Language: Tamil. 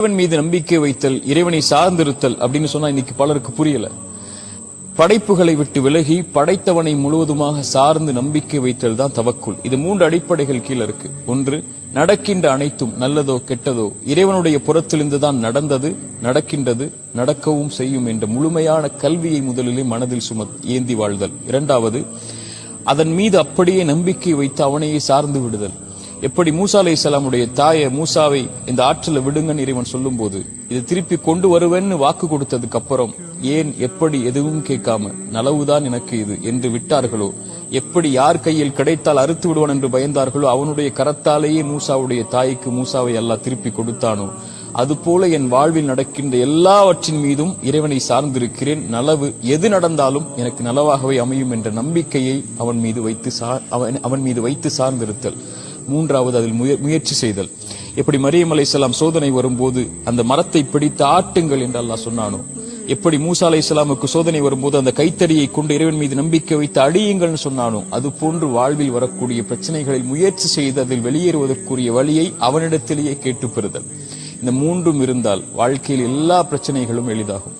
இறைவன் மீது நம்பிக்கை வைத்தல், இறைவனை சார்ந்திருத்தல் அப்படின்னு சொன்னா இன்னைக்கு பலருக்கு புரியல. படைப்புகளை விட்டு விலகி படைத்தவனை முழுவதுமாக சார்ந்து நம்பிக்கை வைத்தல் தான் தவக்குல். இது 3 அடிப்படைகள் கீழே இருக்கு. ஒன்று, நடக்கின்ற அனைத்தும் நல்லதோ கெட்டதோ இறைவனுடைய புறத்திலிருந்து தான் நடந்தது, நடக்கின்றது, நடக்கவும் செய்யும் என்ற முழுமையான கல்வியை முதலிலே மனதில் ஏந்தி வாழ்தல். இரண்டாவது, அதன் மீது அப்படியே நம்பிக்கை வைத்து அவனையே சார்ந்து விடுதல். எப்படி மூசா அலைஹிஸ்ஸலாமுடைய தாயை மூசாவை இந்த ஆற்றில விடுங்கன்னு இறைவன் சொல்லும் போது இதை திருப்பி கொண்டு வருவேன்னு வாக்கு கொடுத்ததுக்கு அப்புறம் ஏன் எப்படி எதுவும் கேட்காம நலவுதான் எனக்கு இது என்று விட்டார்களோ, எப்படி யார் கையில் கிடைத்தால் அறுத்து விடுவான் என்று பயந்தார்களோ அவனுடைய கரத்தாலேயே மூசாவுடைய தாய்க்கு மூசாவை அல்லாஹ் திருப்பி கொடுத்தானோ, அதுபோல என் வாழ்வில் நடக்கின்ற எல்லாவற்றின் மீதும் இறைவனை சார்ந்திருக்கிறேன். நலவு எது நடந்தாலும் எனக்கு நலவாகவே அமையும் என்ற நம்பிக்கையை அவன் மீது வைத்து சார்ந்திருத்தல். மூன்றாவது, அதில் முயற்சி செய்தல். எப்படி மரியம் அலைஹிஸ்ஸலாம் சோதனை வரும்போது அந்த மரத்தை பிடித்து ஆட்டுங்கள் என்று அல்லாஹ் சொன்னானோ, எப்படி மூசா அலைஹிஸ்ஸலாமுக்கு சோதனை வரும்போது அந்த கைத்தடியை கொண்டு இறைவன் மீது நம்பிக்கை வைத்து அடியுங்கள் சொன்னானோ, அது போன்று வாழ்வில் வரக்கூடிய பிரச்சனைகளில் முயற்சி செய்து அதில் வெளியேறுவதற்குரிய வழியை அவனிடத்திலேயே கேட்டு பெறுதல். இந்த 3ம் இருந்தால் வாழ்க்கையில் எல்லா பிரச்சனைகளும் எளிதாகும்.